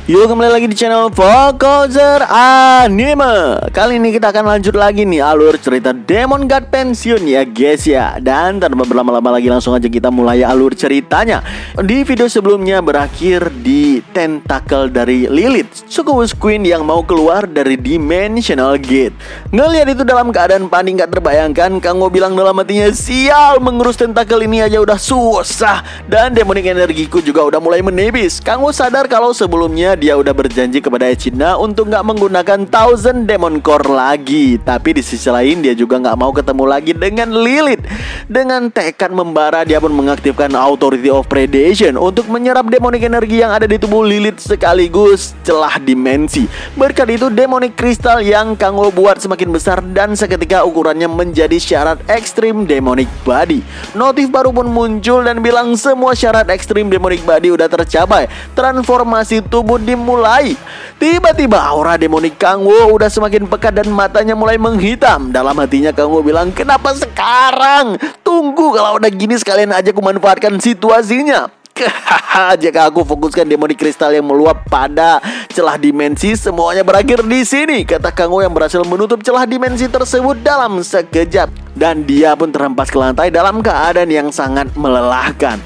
Yuk kembali lagi di channel Fokuser Anime. Kali ini kita akan lanjut lagi nih alur cerita Demon God pensiun ya guys ya. Dan tanpa berlama-lama lagi langsung aja kita mulai alur ceritanya. Di video sebelumnya berakhir di tentakel dari Lilith, Succubus Queen yang mau keluar dari Dimensional Gate. Ngelihat itu dalam keadaan panik gak terbayangkan, Kangwo bilang dalam hatinya, sial, mengurus tentakel ini aja udah susah. Dan demonic energiku juga udah mulai menipis. Kangwo sadar kalau sebelumnya dia udah berjanji kepada Echidna untuk nggak menggunakan Thousand Demon Core lagi. Tapi di sisi lain dia juga nggak mau ketemu lagi dengan Lilith. Dengan tekad membara, dia pun mengaktifkan Authority of Predation untuk menyerap demonic energi yang ada di tubuh Lilith sekaligus celah dimensi. Berkat itu demonic kristal yang Kangwo buat semakin besar dan seketika ukurannya menjadi syarat Extreme Demonic Body. Notif baru pun muncul dan bilang semua syarat Extreme Demonic Body udah tercapai. Transformasi tubuh dimulai. Tiba-tiba aura demonik Kangwo udah semakin pekat dan matanya mulai menghitam. Dalam hatinya Kangwo bilang, kenapa sekarang? Tunggu, kalau udah gini sekalian aja aku manfaatkan situasinya. Jika aku fokuskan demonic kristal yang meluap pada celah dimensi, semuanya berakhir di sini, kata Kangwo yang berhasil menutup celah dimensi tersebut dalam sekejap. Dan dia pun terhempas ke lantai dalam keadaan yang sangat melelahkan.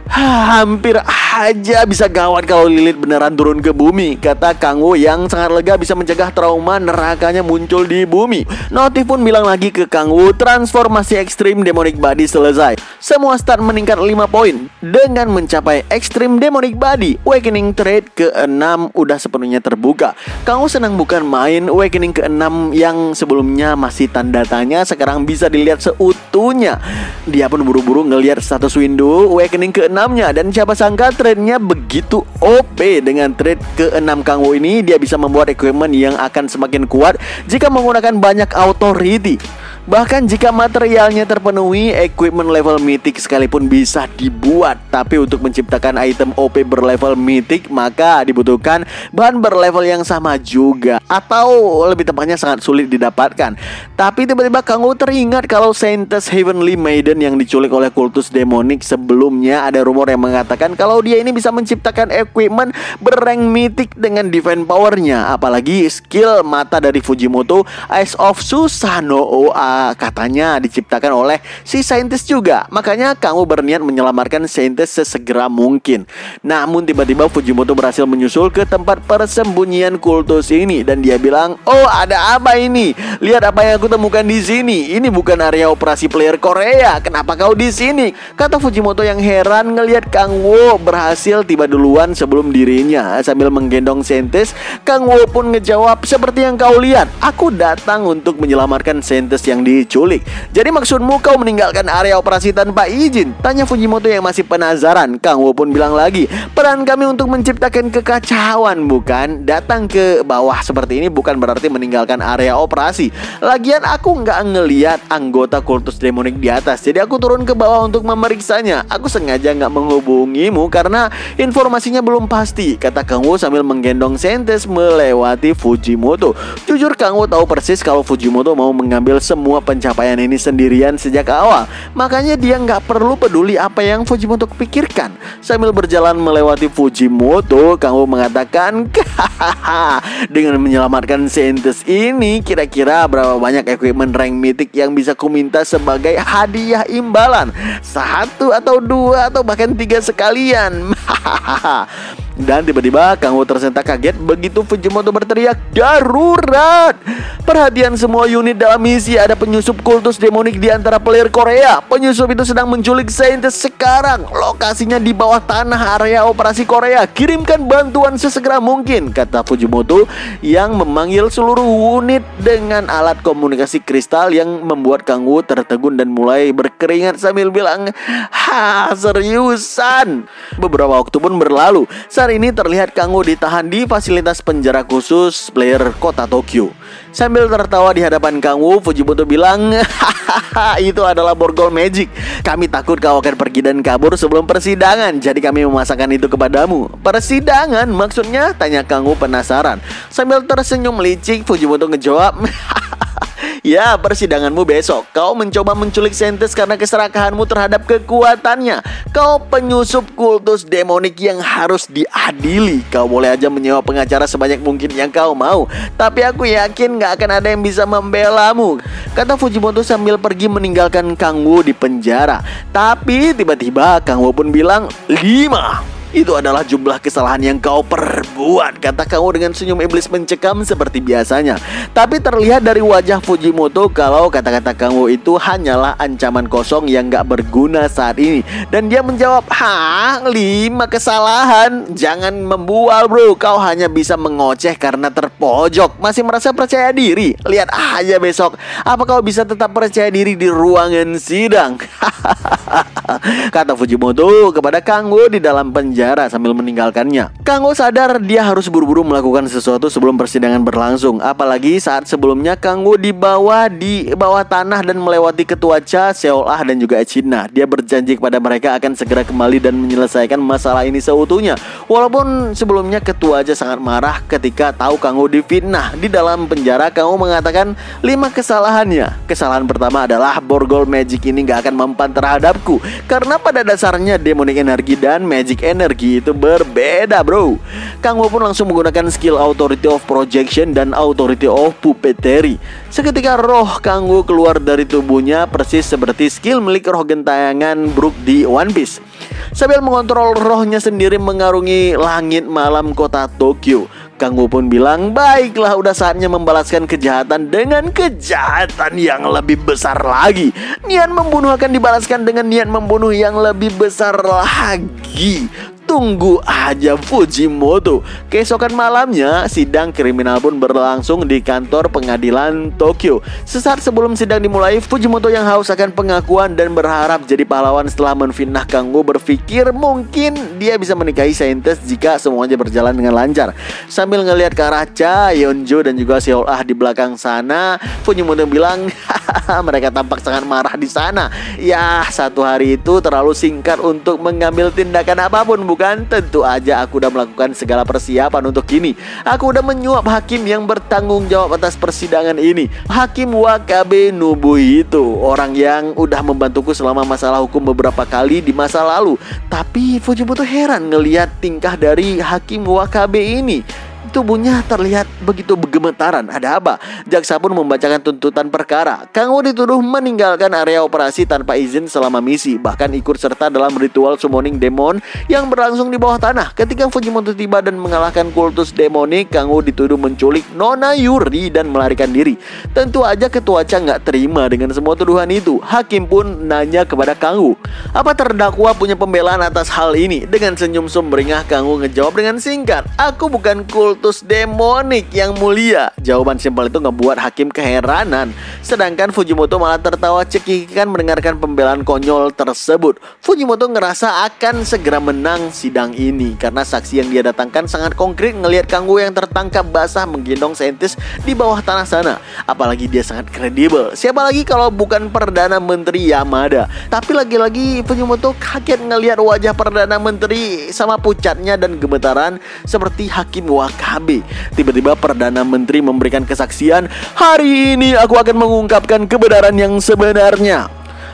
Hampir aja bisa gawat kalau Lilith beneran turun ke bumi, kata Kangwo yang sangat lega bisa mencegah trauma nerakanya muncul di bumi. Notif pun bilang lagi ke Kangwo, transformasi Extreme Demonic Body selesai. Semua start meningkat 5 poin dengan mencapai Extreme Demonic Body. Awakening Trait ke-6 udah sepenuhnya terbuka. Kangwo senang bukan main, Awakening ke-6 yang sebelumnya masih tanda tanya sekarang bisa dilihat seutuhnya. Dia pun buru-buru ngelihat status window Awakening ke-6-nya, dan siapa sangka trade-nya begitu OP. Dengan trade ke-6 Kangwo ini, dia bisa membuat equipment yang akan semakin kuat jika menggunakan banyak authority. Bahkan jika materialnya terpenuhi, equipment level mythic sekalipun bisa dibuat. Tapi untuk menciptakan item OP berlevel mythic, maka dibutuhkan bahan berlevel yang sama juga, atau lebih tepatnya sangat sulit didapatkan. Tapi tiba-tiba Kangwo teringat kalau Saintess Heavenly Maiden yang diculik oleh kultus demonik sebelumnya, ada rumor yang mengatakan kalau dia ini bisa menciptakan equipment berrank mythic dengan defense powernya. Apalagi skill mata dari Fujimoto, Eyes of Susanoo, katanya diciptakan oleh si Saintess juga. Makanya Kangwo berniat menyelamatkan Saintess sesegera mungkin. Namun tiba-tiba Fujimoto berhasil menyusul ke tempat persembunyian kultus ini, dan dia bilang, oh ada apa ini? Lihat apa yang aku temukan di sini. Ini bukan area operasi player Korea. Kenapa kau di sini? Kata Fujimoto yang heran ngelihat Kangwo berhasil tiba duluan sebelum dirinya. Sambil menggendong Saintess, Kangwo pun ngejawab, seperti yang kau lihat, aku datang untuk menyelamatkan Saintess yang diculik. Jadi maksudmu kau meninggalkan area operasi tanpa izin? Tanya Fujimoto yang masih penasaran. Kangwo pun bilang lagi, peran kami untuk menciptakan kekacauan, bukan? Datang ke bawah seperti ini bukan berarti meninggalkan area operasi. Lagian aku nggak ngeliat anggota kultus demonik di atas, jadi aku turun ke bawah untuk memeriksanya. Aku sengaja nggak menghubungimu karena informasinya belum pasti, kata Kangwo sambil menggendong Saintess melewati Fujimoto. Jujur Kangwo tahu persis kalau Fujimoto mau mengambil semua pencapaian ini sendirian sejak awal. Makanya dia nggak perlu peduli apa yang Fujimoto pikirkan. Sambil berjalan melewati Fujimoto, Kangwo mengatakan, dengan menyelamatkan Saintess ini, kira-kira berapa banyak equipment rank mythic yang bisa kuminta sebagai hadiah imbalan? 1 atau 2 atau bahkan 3 sekalian. Dan tiba-tiba Kangwo tersentak kaget begitu Fujimoto berteriak, darurat! Perhatian semua unit dalam misi, ada penyusup kultus demonik di antara player Korea. Penyusup itu sedang menculik Saintess sekarang. Lokasinya di bawah tanah area operasi Korea. Kirimkan bantuan sesegera mungkin, kata Fujimoto yang memanggil seluruh unit dengan alat komunikasi kristal yang membuat Kangwo tertegun dan mulai berkeringat sambil bilang, seriusan? Beberapa waktu pun berlalu. Saat ini terlihat Kangwo ditahan di fasilitas penjara khusus player kota Tokyo. Sambil tertawa di hadapan Kangwo, Fujimoto bilang, itu adalah borgol magic. Kami takut kau akan pergi dan kabur sebelum persidangan, jadi kami memasakkan itu kepadamu. Persidangan maksudnya? Tanya Kangwo penasaran. Sambil tersenyum licik, Fujimoto ngejawab, Ya, persidanganmu besok. Kau mencoba menculik Scientist karena keserakahanmu terhadap kekuatannya. Kau penyusup kultus demonik yang harus diadili. Kau boleh aja menyewa pengacara sebanyak mungkin yang kau mau, tapi aku yakin gak akan ada yang bisa membelamu, kata Fujimoto sambil pergi meninggalkan Kang Wo di penjara. Tapi tiba-tiba Kang Wo pun bilang, 5. Itu adalah jumlah kesalahan yang kau perbuat, kata Kang Wo dengan senyum iblis mencekam seperti biasanya. Tapi terlihat dari wajah Fujimoto kalau kata-kata Kang Wo itu hanyalah ancaman kosong yang gak berguna saat ini. Dan dia menjawab, 5 kesalahan? Jangan membual bro, kau hanya bisa mengoceh karena terpojok. Masih merasa percaya diri? Lihat aja besok, apa kau bisa tetap percaya diri di ruangan sidang? Kata Fujimoto kepada Kang Wo di dalam penjara sambil meninggalkannya. Kang Wo sadar dia harus buru-buru melakukan sesuatu sebelum persidangan berlangsung. Apalagi saat sebelumnya Kang Wo dibawa di bawah tanah dan melewati ketua Cha, Seol Ah dan juga Echidna. Dia berjanji kepada mereka akan segera kembali dan menyelesaikan masalah ini seutuhnya. Walaupun sebelumnya ketua Cha sangat marah ketika tahu Kang Wo difitnah. Di dalam penjara Kang Wo mengatakan 5 kesalahannya. Kesalahan pertama adalah borgol magic ini gak akan mempan terhadapku, karena pada dasarnya demonic energy dan magic energy itu berbeda bro. Kang Wo pun langsung menggunakan skill authority of projection dan authority of puppetry. Seketika roh Kang Wo keluar dari tubuhnya persis seperti skill milik roh gentayangan Brook di One Piece. Sambil mengontrol rohnya sendiri mengarungi langit malam kota Tokyo, Kang Wo pun bilang, baiklah udah saatnya membalaskan kejahatan dengan kejahatan yang lebih besar lagi. Niat membunuh akan dibalaskan dengan niat membunuh yang lebih besar lagi. Tunggu aja Fujimoto. Keesokan malamnya, sidang kriminal pun berlangsung di kantor pengadilan Tokyo. Sesaat sebelum sidang dimulai, Fujimoto yang haus akan pengakuan dan berharap jadi pahlawan setelah menfitnah Kang Wo berpikir mungkin dia bisa menikahi Scientist jika semuanya berjalan dengan lancar. Sambil ngelihat ke arah Cha, Yeonjo dan juga Seol Ah di belakang sana, Fujimoto bilang, mereka tampak sangat marah di sana. Ya, satu hari itu terlalu singkat untuk mengambil tindakan apapun, bukan? Tentu aja aku udah melakukan segala persiapan untuk ini. Aku udah menyuap hakim yang bertanggung jawab atas persidangan ini, Hakim Wakabe Nobuhito, orang yang udah membantuku selama masalah hukum beberapa kali di masa lalu. Tapi Fujimoto heran ngelihat tingkah dari Hakim Wakabe ini. Tubuhnya terlihat begitu gemetaran. Ada apa? Jaksa pun membacakan tuntutan perkara. Kang Wo dituduh meninggalkan area operasi tanpa izin selama misi, bahkan ikut serta dalam ritual summoning demon yang berlangsung di bawah tanah. Ketika Fujimoto tiba dan mengalahkan kultus demonik, Kang Wo dituduh menculik Nona Yuri dan melarikan diri. Tentu aja ketua Cha nggak terima dengan semua tuduhan itu. Hakim pun nanya kepada Kang Wo, apa terdakwa punya pembelaan atas hal ini? Dengan senyum sumringah Kang Wo ngejawab dengan singkat, aku bukan kultus demonik yang mulia. Jawaban simpel itu ngebuat hakim keheranan. Sedangkan Fujimoto malah tertawa cekikikan mendengarkan pembelaan konyol tersebut. Fujimoto ngerasa akan segera menang sidang ini karena saksi yang dia datangkan sangat konkret ngelihat Kang Wo yang tertangkap basah menggendong Scientist di bawah tanah sana. Apalagi dia sangat kredibel. Siapa lagi kalau bukan Perdana Menteri Yamada? Tapi lagi-lagi Fujimoto kaget ngelihat wajah Perdana Menteri sama pucatnya dan gemetaran seperti Hakim Wakabe. Tiba-tiba Perdana Menteri memberikan kesaksian, hari ini aku akan mengungkapkan kebenaran yang sebenarnya.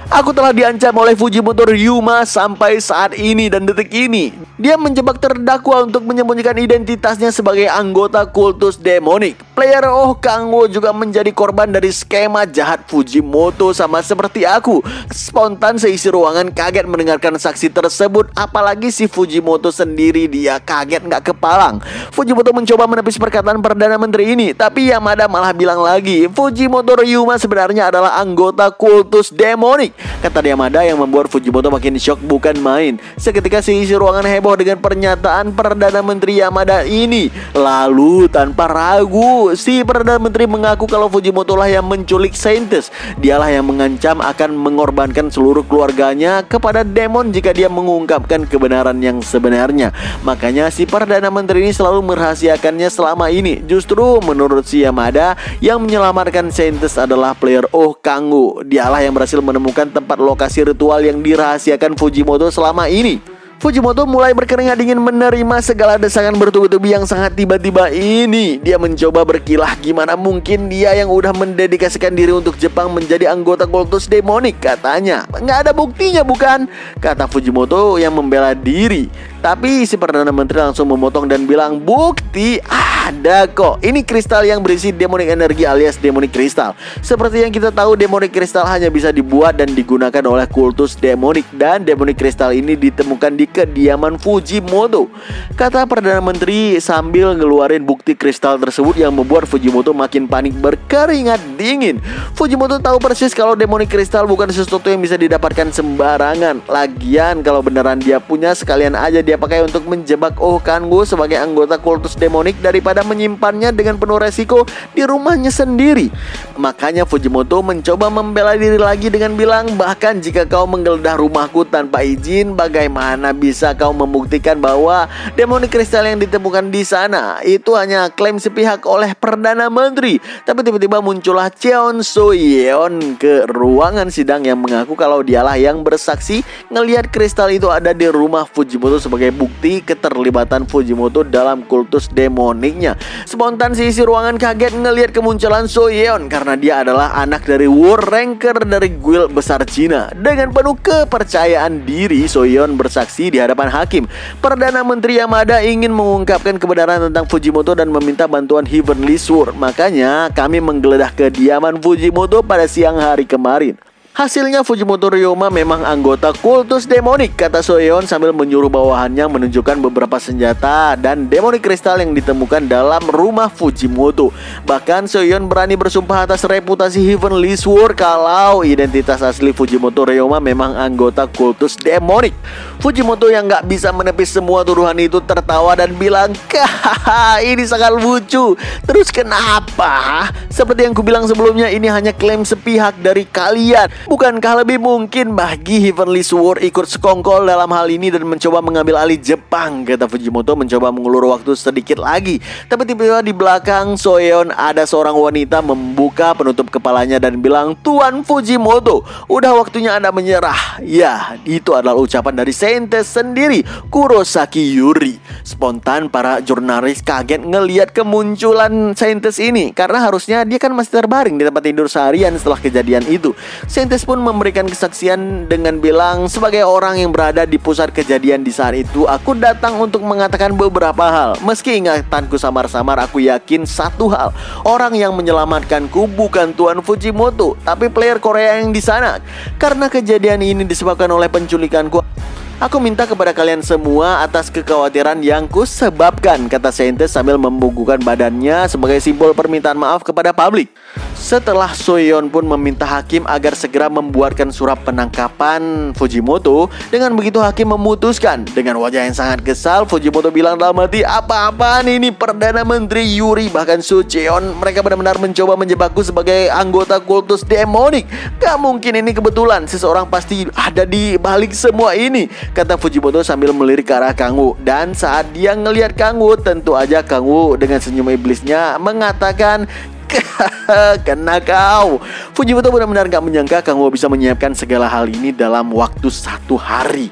Aku telah diancam oleh Fujimoto Ryuma sampai saat ini dan detik ini. Dia menjebak terdakwa untuk menyembunyikan identitasnya sebagai anggota kultus demonik. Player Kang Wo juga menjadi korban dari skema jahat Fujimoto sama seperti aku. Spontan seisi ruangan kaget mendengarkan saksi tersebut. Apalagi si Fujimoto sendiri, dia kaget nggak kepalang. Fujimoto mencoba menepis perkataan Perdana Menteri ini, tapi Yamada malah bilang lagi, Fujimoto Ryuma sebenarnya adalah anggota kultus demonik. Kata Yamada yang membuat Fujimoto makin shock bukan main. Seketika seisi ruangan heboh dengan pernyataan Perdana Menteri Yamada ini. Lalu tanpa ragu, si Perdana Menteri mengaku kalau Fujimoto lah yang menculik Scientist. Dialah yang mengancam akan mengorbankan seluruh keluarganya kepada demon jika dia mengungkapkan kebenaran yang sebenarnya. Makanya si Perdana Menteri ini selalu merahasiakannya selama ini. Justru menurut si Yamada, yang menyelamatkan Scientist adalah player Kang Wo. Dialah yang berhasil menemukan tempat lokasi ritual yang dirahasiakan Fujimoto selama ini. Fujimoto mulai berkeringat dingin menerima segala desakan bertubi-tubi yang sangat tiba-tiba ini. Dia mencoba berkilah gimana mungkin dia yang udah mendedikasikan diri untuk Jepang menjadi anggota kultus demonik. Katanya nggak ada buktinya bukan? Kata Fujimoto yang membela diri. Tapi si Perdana Menteri langsung memotong dan bilang, bukti ada kok. Ini kristal yang berisi demonic energi alias demonic kristal. Seperti yang kita tahu, demonic kristal hanya bisa dibuat dan digunakan oleh kultus demonik. Dan demonic kristal ini ditemukan di kediaman Fujimoto, kata Perdana Menteri sambil ngeluarin bukti kristal tersebut yang membuat Fujimoto makin panik berkeringat dingin. Fujimoto tahu persis kalau demonic kristal bukan sesuatu yang bisa didapatkan sembarangan. Lagian kalau beneran dia punya, sekalian aja dia pakai untuk menjebak Oh Kanggo sebagai anggota kultus demonik daripada menyimpannya dengan penuh resiko di rumahnya sendiri. Makanya Fujimoto mencoba membela diri lagi dengan bilang, bahkan jika kau menggeledah rumahku tanpa izin, bagaimana bisa kau membuktikan bahwa demonic kristal yang ditemukan di sana itu hanya klaim sepihak oleh Perdana Menteri. Tapi tiba-tiba muncullah Cheon So-yeon ke ruangan sidang yang mengaku kalau dialah yang bersaksi ngelihat kristal itu ada di rumah Fujimoto sebagai bukti keterlibatan Fujimoto dalam kultus demoniknya. Spontan si isi ruangan kaget ngelihat kemunculan So-yeon karena dia adalah anak dari war ranker dari guild besar Cina. Dengan penuh kepercayaan diri, So-yeon bersaksi di hadapan hakim. Perdana Menteri Yamada ingin mengungkapkan kebenaran tentang Fujimoto dan meminta bantuan Heavenly Sword. Makanya kami menggeledah kediaman Fujimoto pada siang hari kemarin. Hasilnya Fujimoto Ryoma memang anggota kultus demonik, kata So-yeon sambil menyuruh bawahannya menunjukkan beberapa senjata dan demonic kristal yang ditemukan dalam rumah Fujimoto. Bahkan So-yeon berani bersumpah atas reputasi Heavenly Sword kalau identitas asli Fujimoto Ryoma memang anggota kultus demonik. Fujimoto yang gak bisa menepis semua tuduhan itu tertawa dan bilang, "Hahaha, ini sangat lucu. Terus kenapa? Seperti yang kubilang sebelumnya, ini hanya klaim sepihak dari kalian. Bukankah lebih mungkin bagi Heavenly Sword ikut sekongkol dalam hal ini dan mencoba mengambil alih Jepang?" Kata Fujimoto mencoba mengulur waktu sedikit lagi. Tapi tiba-tiba di belakang So-yeon ada seorang wanita membuka penutup kepalanya dan bilang, "Tuan Fujimoto, udah waktunya Anda menyerah." Ya, itu adalah ucapan dari saintes sendiri, Kurosaki Yuri. Spontan para jurnalis kaget ngelihat kemunculan saintes ini karena harusnya dia kan masih terbaring di tempat tidur seharian setelah kejadian itu. Saintes pun memberikan kesaksian dengan bilang, "Sebagai orang yang berada di pusat kejadian di saat itu, aku datang untuk mengatakan beberapa hal. Meski ingatanku samar-samar, aku yakin satu hal. Orang yang menyelamatkanku bukan Tuan Fujimoto, tapi player Korea yang di sana. Karena kejadian ini disebabkan oleh penculikanku, aku minta kepada kalian semua atas kekhawatiran yang kusebabkan," kata saintes sambil membungkukkan badannya sebagai simbol permintaan maaf kepada publik. Setelah So-yeon pun meminta hakim agar segera membuatkan surat penangkapan Fujimoto. Dengan begitu hakim memutuskan. Dengan wajah yang sangat kesal, Fujimoto bilang dalam hati, "Apa-apaan ini Perdana Menteri Yuri, bahkan So-yeon, mereka benar-benar mencoba menjebakku sebagai anggota kultus demonik. Gak mungkin ini kebetulan, seseorang pasti ada di balik semua ini," kata Fujimoto sambil melirik ke arah Kangwoo. Dan saat dia ngelihat Kangwoo, tentu aja Kangwoo dengan senyum iblisnya mengatakan, "Kena kau." Fujimoto benar-benar gak menyangka Kangwoo bisa menyiapkan segala hal ini dalam waktu 1 hari.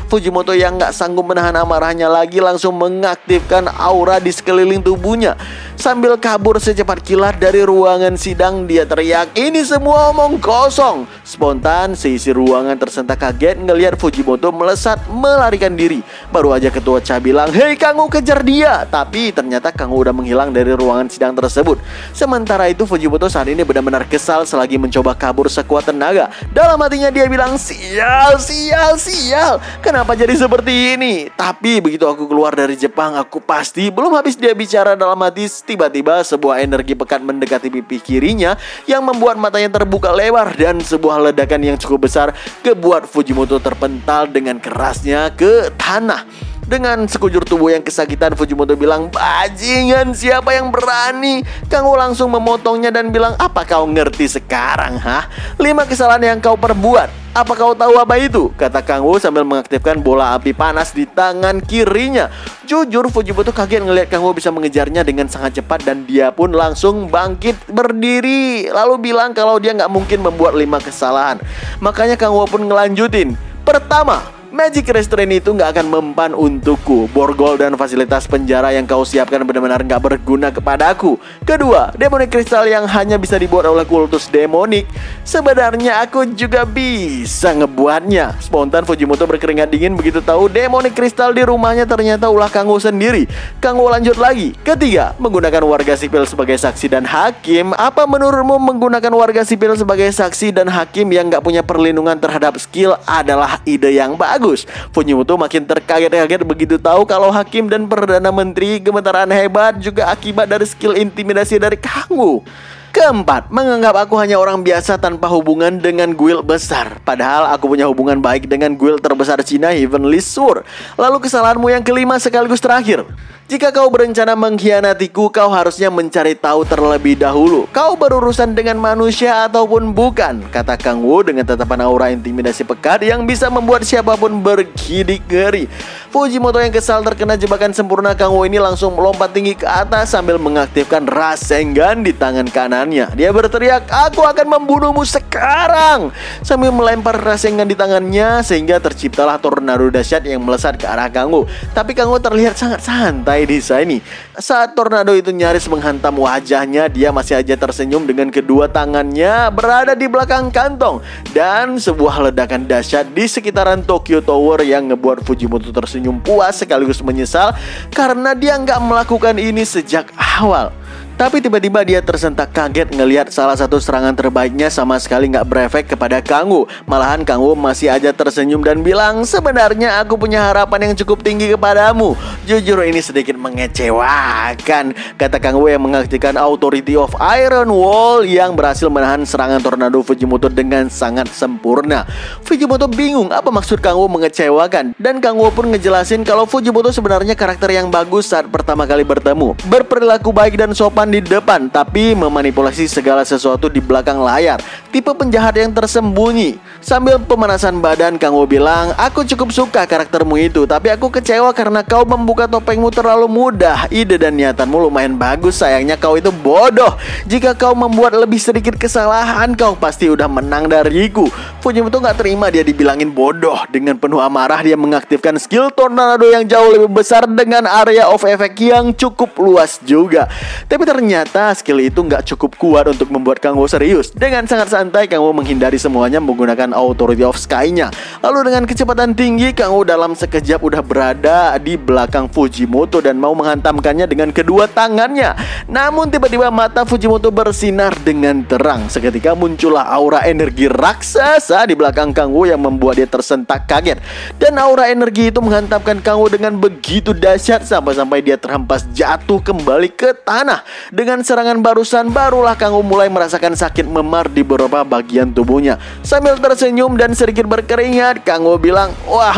Fujimoto yang gak sanggup menahan amarahnya lagi langsung mengaktifkan aura di sekeliling tubuhnya. Sambil kabur secepat kilat dari ruangan sidang, dia teriak, "Ini semua omong kosong." Spontan seisi ruangan tersentak kaget ngelihat Fujimoto melesat melarikan diri. Baru aja ketua Cha bilang, "Hei Kangwoo, kejar dia." Tapi ternyata Kangwoo udah menghilang dari ruangan sidang tersebut. Sementara itu Fujimoto saat ini benar-benar kesal selagi mencoba kabur sekuat tenaga. Dalam hatinya dia bilang, "Sial, sial, sial. Kenapa jadi seperti ini?" Tapi begitu aku keluar dari Jepang, aku pasti..." Belum habis dia bicara dalam hati, tiba-tiba sebuah energi pekat mendekati pipi kirinya yang membuat matanya terbuka lebar dan sebuah ledakan yang cukup besar kebuat Fujimoto terpental dengan kerasnya ke tanah. Dengan sekujur tubuh yang kesakitan, Fujimoto bilang, "Bajingan, siapa yang berani?" Kangwoo langsung memotongnya dan bilang, "Apa kau ngerti sekarang, hah? 5 kesalahan yang kau perbuat. Apa kau tahu apa itu?" kata Kangwoo sambil mengaktifkan bola api panas di tangan kirinya. Jujur, Fujimoto kaget ngelihat Kangwoo bisa mengejarnya dengan sangat cepat dan dia pun langsung bangkit berdiri lalu bilang kalau dia nggak mungkin membuat 5 kesalahan. Makanya Kangwoo pun ngelanjutin. "Pertama, Magic Restraint itu nggak akan mempan untukku. Borgol dan fasilitas penjara yang kau siapkan benar-benar nggak berguna kepadaku. Kedua, Demonic Crystal yang hanya bisa dibuat oleh kultus demonik. Sebenarnya aku juga bisa ngebuatnya. Spontan Fujimoto berkeringat dingin begitu tahu Demonic Crystal di rumahnya ternyata ulah Kanggo sendiri. Kanggo lanjut lagi. Ketiga, menggunakan warga sipil sebagai saksi dan hakim. Apa menurutmu menggunakan warga sipil sebagai saksi dan hakim yang nggak punya perlindungan terhadap skill adalah ide yang bagus? Fujimoto makin terkaget-kaget begitu tahu kalau hakim dan perdana menteri gemetaran hebat juga akibat dari skill intimidasi dari Kanggo. Keempat, menganggap aku hanya orang biasa tanpa hubungan dengan guild besar. Padahal aku punya hubungan baik dengan guild terbesar Cina, Heavenly Sword. Lalu kesalahanmu yang kelima sekaligus terakhir. Jika kau berencana mengkhianatiku, kau harusnya mencari tahu terlebih dahulu kau berurusan dengan manusia ataupun bukan, kata Kanggo dengan tatapan aura intimidasi pekat yang bisa membuat siapapun bergidik ngeri. Fujimoto yang kesal terkena jebakan sempurna Kanggo ini langsung melompat tinggi ke atas sambil mengaktifkan Rasengan di tangan kanannya. Dia berteriak, "Aku akan membunuhmu sekarang!" sambil melempar Rasengan di tangannya sehingga terciptalah tornado dahsyat yang melesat ke arah Kanggo. Tapi Kanggo terlihat sangat santai di sini. Saat tornado itu nyaris menghantam wajahnya, dia masih aja tersenyum dengan kedua tangannya berada di belakang kantong. Dan sebuah ledakan dahsyat di sekitaran Tokyo Tower yang ngebuat Fujimoto tersenyum puas sekaligus menyesal karena dia nggak melakukan ini sejak awal. Tapi tiba-tiba dia tersentak kaget ngelihat salah satu serangan terbaiknya sama sekali nggak berefek kepada Kanggo. Malahan Kanggo masih aja tersenyum dan bilang, "Sebenarnya aku punya harapan yang cukup tinggi kepadamu. Jujur ini sedikit mengecewakan," kata Kanggo yang mengaktifkan Authority of Iron Wall yang berhasil menahan serangan tornado Fujimoto dengan sangat sempurna. Fujimoto bingung apa maksud Kanggo mengecewakan, dan Kanggo pun ngejelasin kalau Fujimoto sebenarnya karakter yang bagus saat pertama kali bertemu, berperilaku baik dan sopan di depan, tapi memanipulasi segala sesuatu di belakang layar. Tipe penjahat yang tersembunyi. Sambil pemanasan badan, Kanggo bilang, "Aku cukup suka karaktermu itu, tapi aku kecewa karena kau membuka topengmu terlalu mudah. Ide dan niatanmu lumayan bagus, sayangnya kau itu bodoh. Jika kau membuat lebih sedikit kesalahan, kau pasti udah menang dariku." Fujimoto gak terima dia dibilangin bodoh. Dengan penuh amarah, dia mengaktifkan skill tornado yang jauh lebih besar dengan area of effect yang cukup luas juga. Tapi ternyata skill itu nggak cukup kuat untuk membuat Kanggo serius. Dengan sangat santai, Kanggo menghindari semuanya menggunakan Authority of Sky-nya. Lalu dengan kecepatan tinggi, Kanggo dalam sekejap udah berada di belakang Fujimoto dan mau menghantamkannya dengan kedua tangannya. Namun tiba-tiba mata Fujimoto bersinar dengan terang. Seketika muncullah aura energi raksasa di belakang Kanggo yang membuat dia tersentak kaget. Dan aura energi itu menghantamkan Kanggo dengan begitu dahsyat sampai-sampai dia terhempas jatuh kembali ke tanah. Dengan serangan barusan, barulah Kanggo mulai merasakan sakit memar di beberapa bagian tubuhnya. Sambil tersenyum dan sedikit berkeringat, Kanggo bilang, wah,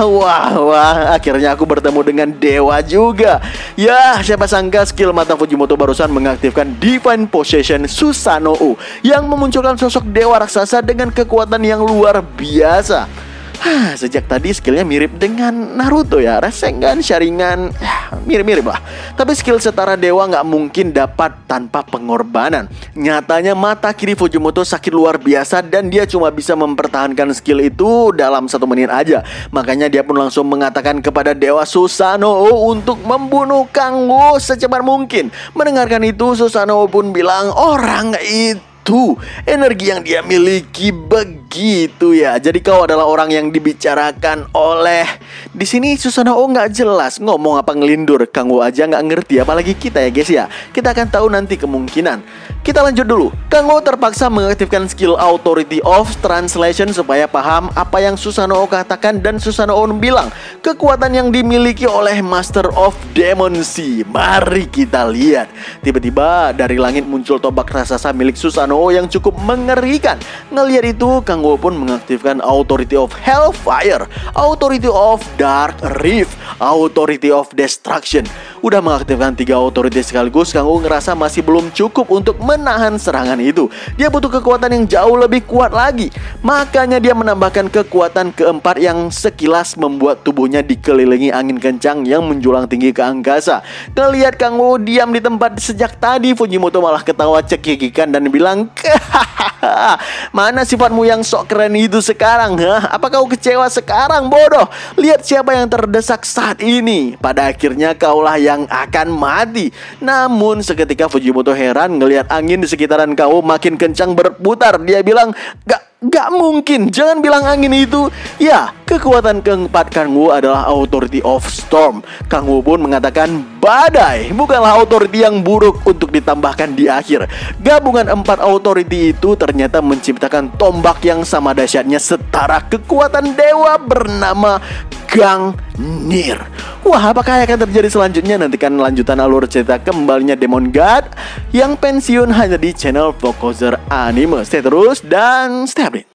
akhirnya aku bertemu dengan dewa juga. Ya, siapa sangka skill mata Fujimoto barusan mengaktifkan Divine Possession Susanoo yang memunculkan sosok dewa raksasa dengan kekuatan yang luar biasa. Sejak tadi skillnya mirip dengan Naruto ya, Rasengan, Sharingan, mirip-mirip lah. Tapi skill setara dewa nggak mungkin dapat tanpa pengorbanan. Nyatanya mata kiri Fujimoto sakit luar biasa dan dia cuma bisa mempertahankan skill itu dalam 1 menit aja. Makanya dia pun langsung mengatakan kepada Dewa Susanoo untuk membunuh Kanggo secepat mungkin. Mendengarkan itu, Susanoo pun bilang, "Orang itu energi yang dia miliki begitu ya. Jadi kau adalah orang yang dibicarakan oleh..." Di sini Susanoo nggak jelas ngomong apa ngelindur. Kanggo aja nggak ngerti, apalagi kita ya guys ya. Kita akan tahu nanti kemungkinan. Kita lanjut dulu. Kanggo terpaksa mengaktifkan skill Authority of Translation supaya paham apa yang Susanoo katakan, dan Susanoo bilang kekuatan yang dimiliki oleh Master of Demon Sea. Mari kita lihat. Tiba-tiba dari langit muncul tombak raksasa milik Susanoo yang cukup mengerikan. Ngelihat itu, Kanggo pun mengaktifkan Authority of Hellfire, Authority of Dark Rift, Authority of Destruction. Udah mengaktifkan 3 authority sekaligus, Kanggo ngerasa masih belum cukup untuk menahan serangan itu. Dia butuh kekuatan yang jauh lebih kuat lagi. Makanya dia menambahkan kekuatan keempat yang sekilas membuat tubuhnya dikelilingi angin kencang yang menjulang tinggi ke angkasa. Ngelihat Kanggo diam di tempat sejak tadi, Fujimoto malah ketawa cekikikan dan bilang, Mana sifatmu yang sok keren itu sekarang? Apa kau kecewa sekarang, bodoh? Lihat siapa yang terdesak saat ini. Pada akhirnya kaulah yang akan mati. Namun seketika Fujimoto heran ngelihat angin di sekitaran kau makin kencang berputar. Dia bilang, Gak mungkin, jangan bilang angin itu. Ya, kekuatan keempat Kangwu adalah Authority of Storm. Kangwu pun mengatakan badai bukanlah authority yang buruk untuk ditambahkan di akhir. Gabungan 4 authority itu ternyata menciptakan tombak yang sama dahsyatnya setara kekuatan dewa bernama Gangnir. Wah, apakah yang akan terjadi selanjutnya? Nantikan lanjutan alur cerita kembalinya Demon God yang pensiun hanya di channel Vocozer Anime. Stay terus dan stay update.